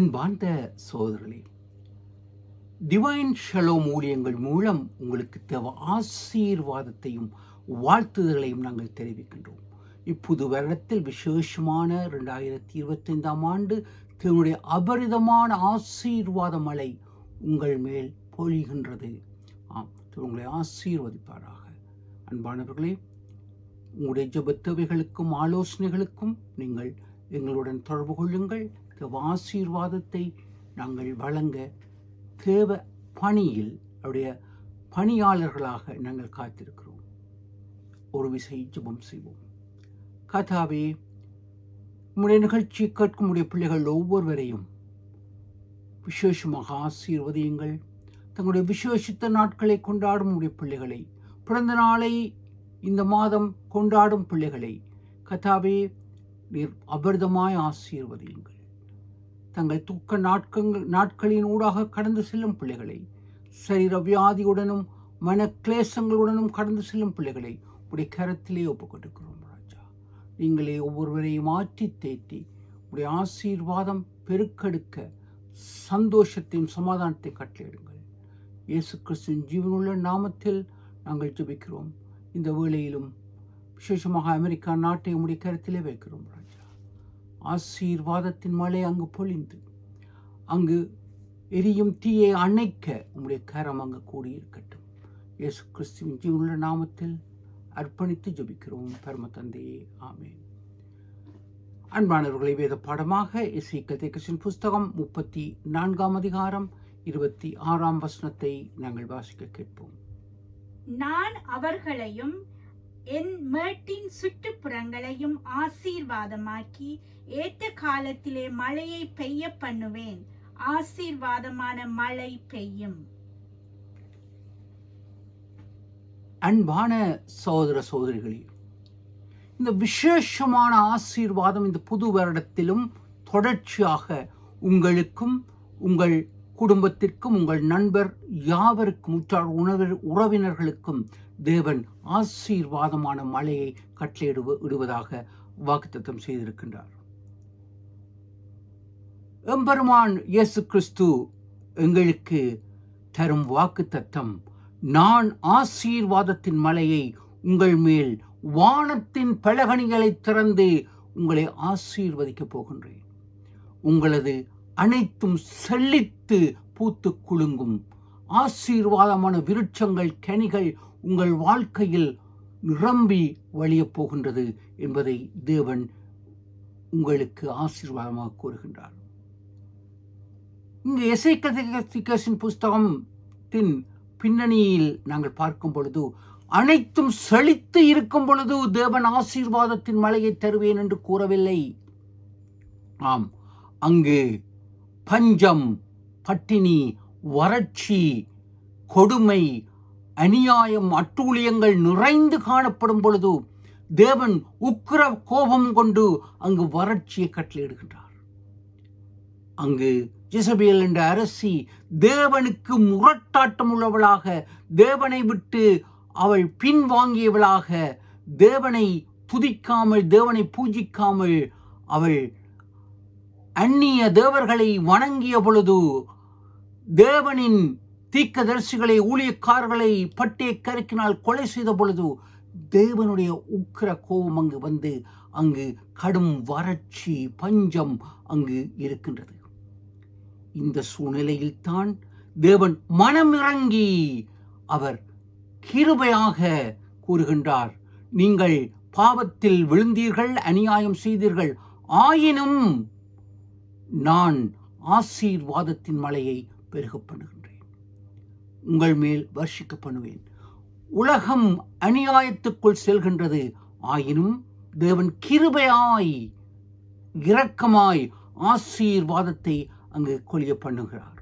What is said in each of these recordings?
அன்பார்ந்த சகோதரர்களே, divine shalom ஊழியங்கள் மூலம் உங்களுக்கு தேவ ஆசீர்வாதத்தையும் வாழ்த்துதல்களையும் நாங்கள் தெரிவிக்கின்றோம். இப்புது வருடத்தில் விசேஷமான 2025 ஆண்டு தன்னுடைய அபரிதமான ஆசீர்வாத மழை உங்கள் மேல் பொழிகின்றது. உங்களை ஆசீர்வதிப்பாராக. அன்பானவர்களே, உங்களுடைய ஜெப தேவைகளுக்கும் ஆலோசனைகளுக்கும் நீங்கள் எங்களுடன் தொடர்பு கொள்ளுங்கள். தேவ ஆசீர்வாதத்தை நாங்கள் வழங்க தேவ பணியில் அவருடைய பணியாளர்களாக நாங்கள் காத்திருக்கிறோம். ஒரு விசை ஜெபம் செய்வோம். கர்த்தாவே, உம்முடைய நிகழ்ச்சி கேட்கும் உடைய பிள்ளைகள் ஒவ்வொருவரையும் விசேஷமாக ஆசீர்வதியுங்கள். தங்களுடைய விசேஷித்த நாட்களை கொண்டாடும் உடைய பிள்ளைகளை, பிறந்த நாளை இந்த மாதம் கொண்டாடும் பிள்ளைகளை கர்த்தாவே நீர் அபரிதமாய் ஆசீர்வதியுங்கள். தங்கள் துக்க நாட்களின் ஊடாக கடந்து செல்லும் பிள்ளைகளை, சரீர வியாதியுடனும் மன கிளேசங்களுடனும் கடந்து செல்லும் பிள்ளைகளை உடைய கரத்திலே ஒப்புக்கொடுக்கிறோம். ராஜா, நீங்களே ஒவ்வொருவரையும் மாற்றி தேற்றி உடைய ஆசீர்வாதம் பெருக்கெடுக்க சந்தோஷத்தையும் சமாதானத்தை கட்டளையிடுங்கள். இயேசு கிறிஸ்துவின் ஜீவனுள்ள நாமத்தில் நாங்கள் ஜெபிக்கிறோம். இந்த வேளையிலும் விசேஷமாக அமெரிக்கா நாட்டை உடைய கருத்திலே வைக்கிறோம். ராஜா, ஆசீர்வாதத்தின் மழை அங்கு பொழிந்து அங்கு எரியும் தீயை அணைக்க உம்முடைய கரம் அங்கு கூடியிருக்கட்டும். இயேசு கிறிஸ்துவின் ஜீவனுள்ள நாமத்தில் அர்ப்பணித்து ஜெபிக்கிறோம் பரம தந்தையே, ஆமென். அன்பானவர்களை, வேத பாடமாக எசேக்கியேல் தீர்க்கதரிசியின் புஸ்தகம் 34 அதிகாரம் 26 வசனத்தை நாங்கள் வாசிக்க கேட்போம். நான் அவர்களையும் என் மேட்டின் சுற்றுப்புறங்களையும் ஆசீர்வாதமாக்கி ஏற்ற காலத்திலே மழையை பெய்ய பண்ணுவேன். ஆசீர்வாதமான மழை பெய்யும். அன்பான சகோதர சகோதரிகளே, இந்த விசேஷமான ஆசீர்வாதம் இந்த புது வருடத்திலும் தொடர்ச்சியாக உங்களுக்கும் உங்கள் குடும்பத்திற்கும் உங்கள் நண்பர் யாவருக்கும் உற்றார் உறவினர்களுக்கும் தேவன் ஆசீர்வாதமான மழையை கட்டளையிடுவதாக வாக்குத்தத்தம் செய்திருக்கின்றார். எம்பெருமான் இயேசு கிறிஸ்து எங்களுக்கு தரும் வாக்குத்தத்தம், நான் ஆசீர்வாதத்தின் மழையை உங்கள் மேல் வானத்தின் பலகணிகளை திறந்து உங்களை ஆசீர்வதிக்கப் போகின்றேன். உங்களது அனைத்தும் செழித்து பூத்து குலுங்கும். ஆசீர்வாதமான விருட்சங்கள், கனிகள் உங்கள் வாழ்க்கையில் நிரம்பி வழியப் போகின்றது என்பதை தேவன் உங்களுக்கு ஆசீர்வாதமாக கூறுகின்றார். இங்கு எசேக்கியேல் தீர்க்கதரிசியின் புஸ்தகத்தின் பின்னணியில் நாங்கள் பார்க்கும் பொழுது, அனைத்தும் செழித்து இருக்கும் பொழுது தேவன் ஆசீர்வாதத்தின் மழையை தருவேன் என்று கூறவில்லை. ஆம், அங்கு பஞ்சம், பட்டினி, வறட்சி, கொடுமை, அநியாயம், அட்டூழியங்கள் நிறைந்து காணப்படும் பொழுது தேவன் உக்கிர கோபம் கொண்டு அங்கு வறட்சியை கட்டளையிடுகின்றார். அங்கு ஜெசபேல் என்ற அரசி தேவனுக்கு முரட்டாட்டம் உள்ளவளாக, தேவனை விட்டு அவள் பின்வாங்கியவளாக, தேவனை துதிக்காமல் தேவனை பூஜிக்காமல் அவள் அந்நிய தேவர்களை வணங்கிய பொழுது, தேவனின் தீர்க்கதரிசிகளை ஊழியக்காரர்களை பட்டய கருக்கினால் கொலை செய்த பொழுது தேவனுடைய உக்கிர கோபம் அங்கு வந்து அங்கு கடும் வறட்சி, பஞ்சம் அங்கு இருக்கின்றது. இந்த சூழ்நிலையில் தான் தேவன் மனமிறங்கி அவர் கிருபையாக கூறுகின்றார், நீங்கள் பாவத்தில் விழுந்தீர்கள், அநியாயம் செய்தீர்கள், ஆயினும் நான் ஆசீர்வாதத்தின் மழையை பெருக பண்ணுகின்றேன், உங்கள் மேல் வர்ஷிக்க பண்ணுவேன். உலகம் அநியாயத்துக்குள் செல்கின்றது, ஆயினும் தேவன் கிருபையாய் இரக்கமாய் ஆசீர்வாதத்தை அங்கு கொளிய பண்ணுகிறார்.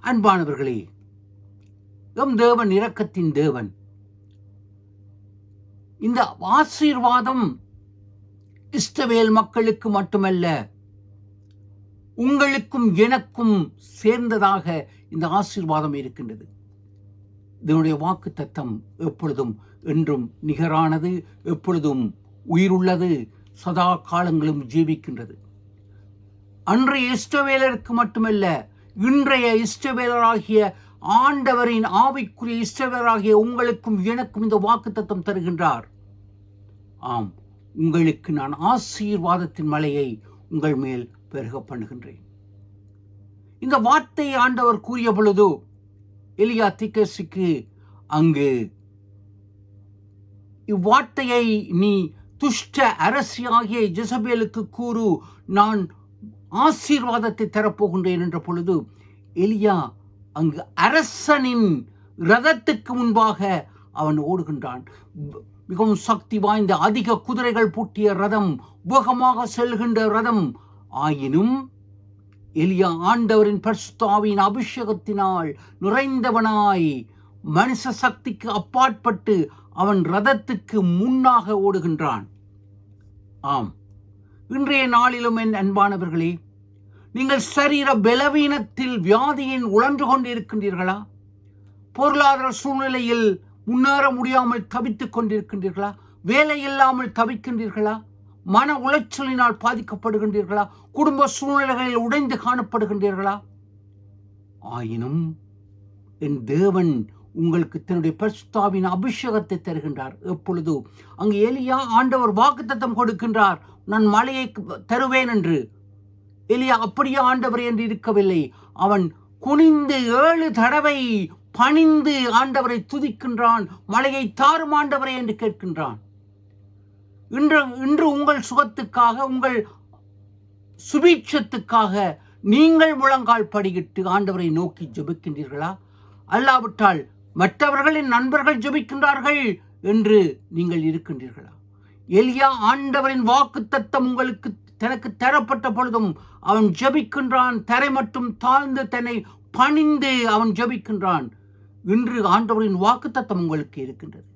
அன்பானவர்களே, எம் தேவன் இரக்கத்தின் தேவன். இந்த ஆசீர்வாதம் இஸ்ரவேல் மக்களுக்கு மட்டுமல்ல, உங்களுக்கும் எனக்கும் சேர்ந்ததாக இந்த ஆசீர்வாதம் இருக்கின்றது. இதனுடைய வாக்கு தத்தம் எப்பொழுதும் என்றும் நிகரானது, எப்பொழுதும் உயிருள்ளது, சதா காலங்களும் ஜீவிக்கின்றது. அன்றைய இஸ்ரவேலருக்கு மட்டுமல்ல, இன்றைய இஸ்ரவேலராகிய ஆண்டவரின் ஆவிக்குரிய இஸ்ரவேலராகிய உங்களுக்கும் எனக்கும் இந்த வாக்குத்தத்தம் தருகின்றார். ஆம், உங்களுக்கு நான் ஆசீர்வாதத்தின் மலையை உங்கள் மேல் பெருக பண்ணுகின்றேன். இந்த வார்த்தையை ஆண்டவர் கூறிய பொழுது எலியா தீர்க்கதரிசிக்கு அங்கு இவ்வார்த்தையை நீ துஷ்ட அரசியாகிய ஜெசபேலுக்கு கூறு, நான் ஆசீர்வாதத்தை தரப்போகின்றேன் என்ற பொழுது எலியா அங்கு அரசனின் ரதத்துக்கு முன்பாக அவன் ஓடுகின்றான். மிகவும் சக்தி வாய்ந்த அதிக குதிரைகள் பூட்டிய ரதம், வேகமாக செல்கின்ற ரதம். ஆயினும் எலியா ஆண்டவரின் பரிசுத்த ஆவியின் அபிஷேகத்தினால் நிறைந்தவனாய் மனுஷ சக்திக்கு அப்பாற்பட்டு அவன் ரதத்துக்கு முன்னாக ஓடுகின்றான். ஆம், இன்றைய நாளிலும் என் அன்பானவர்களே, நீங்கள் சரீர பலவீனத்தில் வியாதியின் உழன்று கொண்டிருக்கின்றீர்களா? பொருளாதார சூழ்நிலையில் முன்னேற முடியாமல் தவித்துக் கொண்டிருக்கின்றீர்களா? வேலை இல்லாமல் தவிக்கின்றீர்களா? மன உளைச்சலினால் பாதிக்கப்படுகின்றீர்களா? குடும்ப சூழ்நிலைகளில் உடைந்து காணப்படுகின்றீர்களா? ஆயினும் என் தேவன் உங்களுக்கு தன்னுடைய பரிசுத்தாவின் அபிஷேகத்தை தருகின்றார். எப்பொழுது அங்கு எலியா ஆண்டவர் வாக்குத்தத்தம் கொடுக்கின்றார், நான் மழையை தருவேன் என்று. எலியா அப்படியே ஆண்டவர் என்று இருக்கவில்லை. அவன் குனிந்து 7 தடவை பணிந்து ஆண்டவரை துதிக்கின்றான். மழையை தாரும் ஆண்டவரை என்று கேட்கின்றான். இன்று உங்கள் சுகத்துக்காக, உங்கள் சுபீட்சத்துக்காக நீங்கள் முழங்கால் படியிட்டு ஆண்டவரை நோக்கி ஜெபிக்கின்றீர்களா? அல்லாவிட்டால் மற்றவர்களின் நண்பர்கள் ஜெபிக்கின்றார்கள் என்று நீங்கள் இருக்கின்றீர்களா? எலியா ஆண்டவரின் வாக்குத்தத்தம் உங்களுக்கு தனக்கு தரப்பட்ட பொழுதும் அவன் ஜெபிக்கின்றான். தரை மட்டும் தாழ்ந்து தன்னை பணிந்து அவன் ஜெபிக்கின்றான். இன்று ஆண்டவரின் வாக்குத்தத்தம் உங்களுக்கு இருக்கின்றது.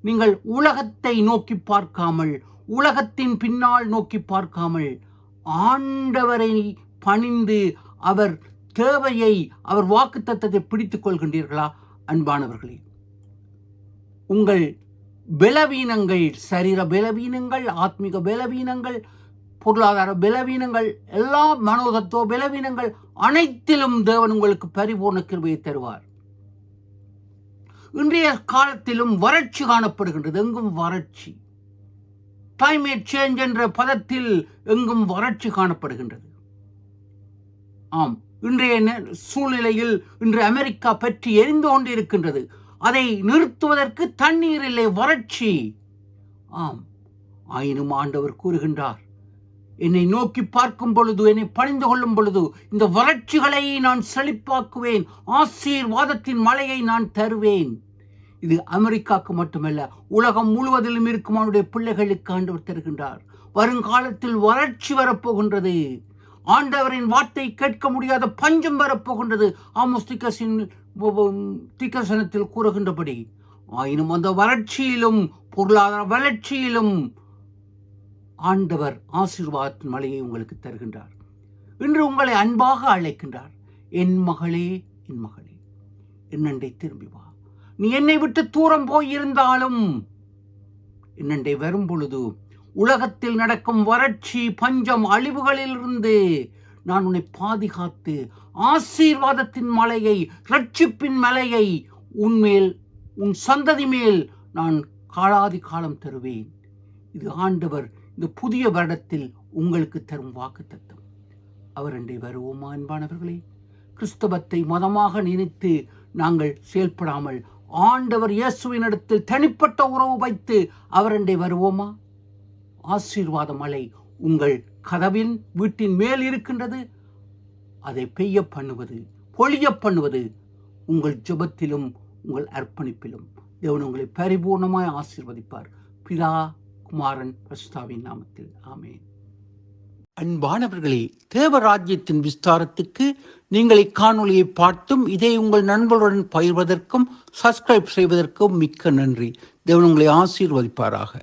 நீங்கள் உலகத்தை நோக்கி பார்க்காமல், உலகத்தின் பின்னால் நோக்கி பார்க்காமல், ஆண்டவரை பணிந்து அவர் தேவையை, அவர் வாக்குத்தத்தத்தை பிடித்துக் கொள்கின்றீர்களா? அன்பானவர்களே, உங்கள் பலவீனங்கள், சரீர பலவீனங்கள், ஆத்மீக பலவீனங்கள், பொருளாதார பலவீனங்கள், எல்லா மனோதத்துவ பலவீனங்கள் அனைத்திலும் தேவன் உங்களுக்கு பரிபூர்ண கிருபையை தருவார். இன்றைய காலத்திலும் வறட்சி காணப்படுகின்றது. எங்கும் வறட்சி. கிளைமேட் சேஞ்ச் என்ற பதத்தில் எங்கும் வறட்சி காணப்படுகின்றது. ஆம், இன்றைய சூழ்நிலையில் இன்று அமெரிக்கா பற்றி எரிந்து கொண்டு இருக்கின்றது. அதை நிறுத்துவதற்கு தண்ணீர் இல்லை, வறட்சி. ஆம், ஆயினும் ஆண்டவர் கூறுகின்றார், என்னை நோக்கி பார்க்கும் பொழுது, என்னை பணிந்து கொள்ளும் பொழுது இந்த வறட்சிகளை நான் செழிப்பாக்குவேன், ஆசீர்வாதத்தின் மழையை நான் தருவேன். இது அமெரிக்காவுக்கு மட்டுமல்ல, உலகம் முழுவதிலும் இருக்கும் அவனுடைய பிள்ளைகளுக்கு ஆண்டவர் தருகின்றார். வருங்காலத்தில் வறட்சி வரப்போகின்றது. ஆண்டவரின் வார்த்தை கேட்க முடியாத பஞ்சம் வரப்போகின்றது. ஆமோஸ் தீர்க்கதரிசனத்தில் கூறுகின்றபடி. ஆயினும் அந்த வறட்சியிலும் பொருளாதார வளர்ச்சியிலும் ஆண்டவர் ஆசீர்வாதத்தின் மழையை உங்களுக்கு தருகின்றார். இன்று உங்களை அன்பாக அழைக்கின்றார். என் மகளே, என் மகளே, என்னண்டை திரும்பி வா. நீ என்னை விட்டு தூரம் போயிருந்தாலும் என்னண்டை வரும் பொழுது உலகத்தில் நடக்கும் வறட்சி, பஞ்சம், அழிவுகளிலிருந்து நான் உன்னை பாதுகாத்து ஆசீர்வாதத்தின் மலையை, ரட்சிப்பின் மலையை உன்மேல், உன் சந்ததி மேல் நான் காலாதி காலம் தருவேன். இது ஆண்டவர் இந்த புதிய வருடத்தில் உங்களுக்கு தரும் வாக்குத்தத்தம். அவர் அண்டை வருவோமா? அன்பானவர்களே, கிறிஸ்தவத்தை மதமாக நினைத்து நாங்கள் செயல்படாமல் ஆண்டவர் இயேசுவின் இடத்தில் தனிப்பட்ட உறவு வைத்து அவரண்டை வருவோமா? ஆசீர்வாத மழை உங்கள் கதவின் வீட்டின் மேல் இருக்கின்றது. அதை பெய்ய பண்ணுவது, பொழிய பண்ணுவது உங்கள் ஜெபத்திலும் உங்கள் அர்ப்பணிப்பிலும். தேவன் உங்களை பரிபூர்ணமாய் ஆசீர்வதிப்பார். பிதா, குமாரன், பரிசுத்தாவின் நாமத்தில் ஆமென். அன்பானவர்களே, தேவராஜ்யத்தின் விஸ்தாரத்துக்கு நீங்கள் இக்காணொலியை பார்த்தும் இதை உங்கள் நண்பர்களுடன் பகிர்வதற்கும் சப்ஸ்கிரைப் செய்வதற்கும் மிக்க நன்றி. தேவன் உங்களை ஆசீர்வதிப்பாராக.